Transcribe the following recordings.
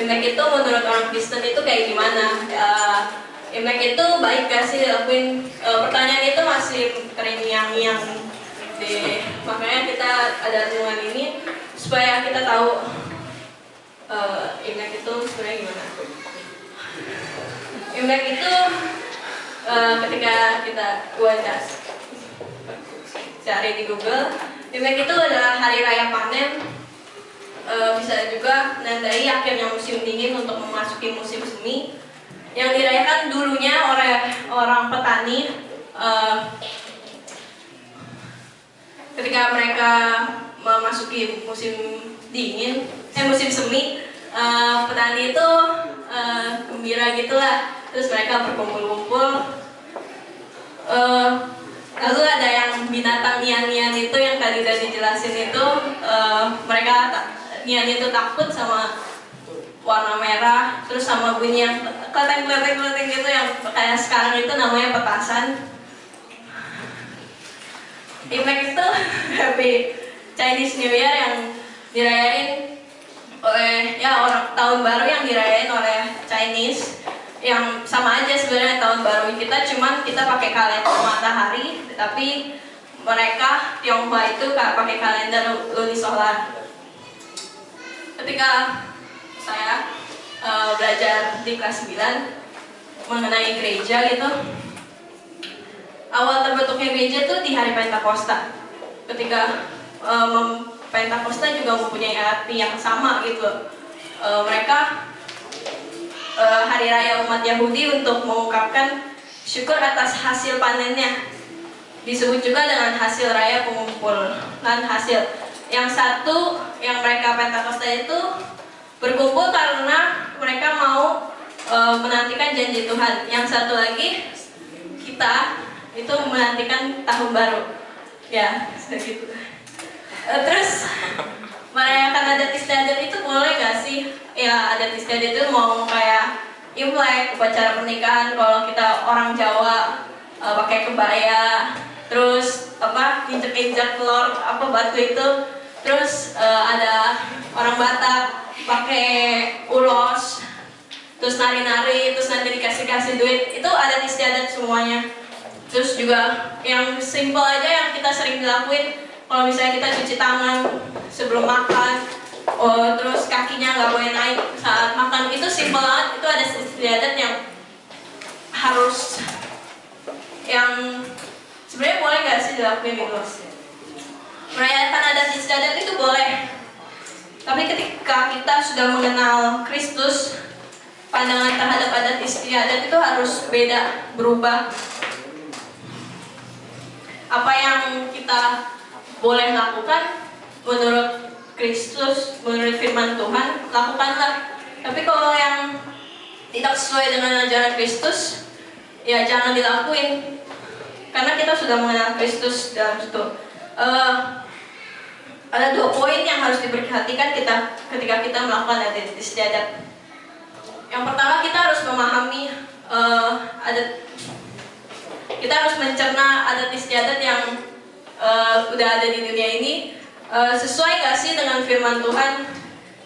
Imlek itu menurut orang Kristen itu kayak gimana? Imlek itu baik gak sih dilakuin? Pertanyaan itu masih terngiang-ngiang di, makanya kita ada renungan ini supaya kita tahu Imlek itu sebenarnya gimana. Imlek itu ketika kita cari di Google, Imlek itu adalah hari raya panen, bisa juga menandai akhirnya musim dingin untuk memasuki musim semi yang dirayakan dulunya oleh orang petani ketika mereka memasuki musim dingin, musim semi. Petani itu gembira gitulah, terus mereka berkumpul-kumpul. Lalu ada yang binatang nian-nian itu yang tadi udah dijelasin itu, mereka nian itu takut sama warna merah, terus sama bunyi yang kletek-kletek gitu yang kayak sekarang itu namanya petasan. Imlek itu Happy Chinese New Year yang dirayain oleh orang tahun baru yang dirayain oleh Chinese, yang sama aja sebenarnya tahun baru kita, cuman kita pakai kalender matahari, tetapi mereka Tionghoa itu pakai kalender lunisolar. Ketika saya belajar di kelas 9 mengenai gereja gitu, awal terbentuknya gereja tuh di hari Pentakosta. Ketika Pentakosta juga mempunyai arti yang sama gitu. Mereka hari raya umat Yahudi untuk mengungkapkan syukur atas hasil panennya. Disebut juga dengan hasil raya pengumpulan hasil. Yang satu, yang mereka Pentakosta itu berkumpul karena mereka mau menantikan janji Tuhan. Yang satu lagi, kita itu menantikan tahun baru. Ya, segitu. Terus merayakan adat istiadat itu boleh gak sih? Ya, adat istiadat itu mau kayak Imlek, upacara pernikahan. Kalau kita orang Jawa pakai kebaya, terus injek-injek telur batu itu. Terus ada orang Batak pakai ulos, terus nari-nari, terus nanti dikasih duit. Itu adat istiadat semuanya. Terus juga yang simple aja yang kita sering dilakuin, kalau misalnya kita cuci tangan sebelum makan, terus kakinya nggak boleh naik saat makan, itu simple banget. Itu ada istiadat yang harus, yang sebenarnya boleh nggak sih dilakuin gitu. Merayakan adat istiadat itu boleh, tapi ketika kita sudah mengenal Kristus, pandangan terhadap adat istiadat itu harus beda, berubah. Apa yang kita boleh lakukan menurut Kristus, menurut firman Tuhan, lakukanlah. Tapi kalau yang tidak sesuai dengan ajaran Kristus, ya jangan dilakuin. Karena kita sudah mengenal Kristus dalam situ. Ada 2 poin yang harus diperhatikan ketika kita melakukan adat istiadat. Yang pertama, kita harus memahami kita harus mencerna adat istiadat yang udah ada di dunia ini, sesuai gak sih dengan firman Tuhan.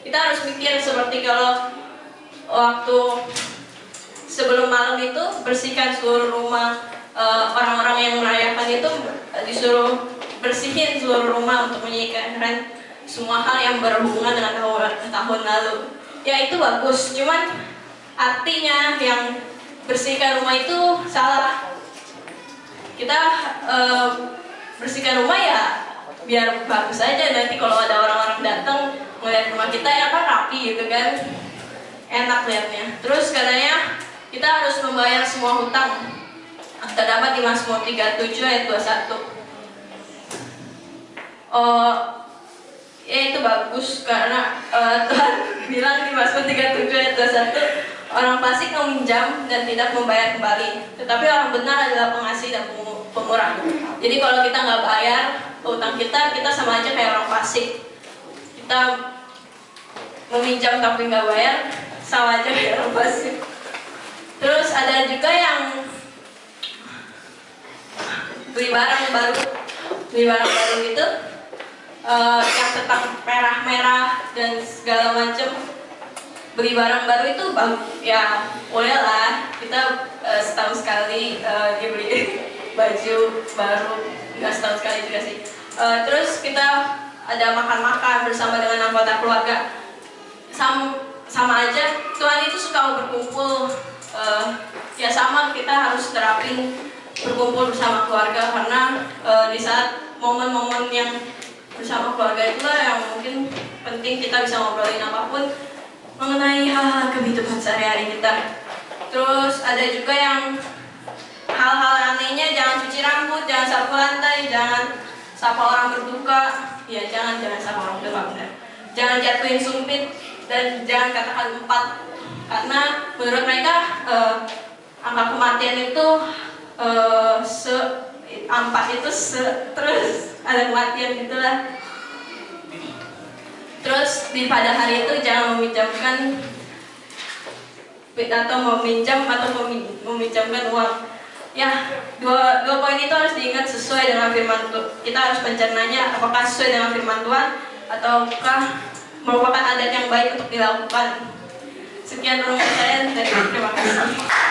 Kita harus mikir seperti kalau waktu sebelum malam itu bersihkan seluruh rumah, orang-orang yang merayakan itu disuruh bersihin seluruh rumah untuk menyingkirkan semua hal yang berhubungan dengan tahun lalu. Ya itu bagus, cuman artinya yang bersihkan rumah itu salah. Kita bersihkan rumah ya biar bagus aja, nanti kalau ada orang-orang datang melihat rumah kita ya kan rapi gitu kan, enak lihatnya. Terus katanya kita harus membayar semua hutang, terdapat di Mazmur 37 ayat 21. Ya itu bagus karena Tuhan bilang di Mazmur 37 ayat 21, orang fasik meminjam dan tidak membayar kembali, tetapi orang benar adalah pengasih dan pemurah. Jadi kalau kita nggak bayar utang kita sama aja kayak orang fasik. Kita meminjam tapi nggak bayar, sama aja kayak orang fasik. Terus ada juga yang beli barang baru itu yang tentang merah-merah dan segala macam. beli barang baru itu ya boleh lah, kita setahun sekali dia beli baju baru, nggak setahun sekali juga sih. Terus kita ada makan-makan bersama dengan anggota keluarga. Sama aja Tuhan itu suka berkumpul, ya sama kita harus terapin berkumpul bersama keluarga, karena di saat momen-momen yang bersama keluarga itulah yang mungkin penting kita bisa ngobrolin apapun mengenai hal-hal kehidupan sehari-hari kita. Terus ada juga yang hal-hal anehnya, jangan cuci rambut, jangan sapu lantai, jangan sapa orang berduka, ya jangan sapa orang berduka, benar. Jangan jatuhin sumpit dan jangan katakan empat, karena menurut mereka angka kematian itu empat itu terus ada kematian gitulah. Terus pada hari itu jangan meminjamkan atau meminjamkan uang. Ya, dua poin itu harus diingat sesuai dengan firman Tuhan. Kita harus mencernanya apakah sesuai dengan firman Tuhan ataukah merupakan adat yang baik untuk dilakukan. Sekian dulu saya, dan terima kasih.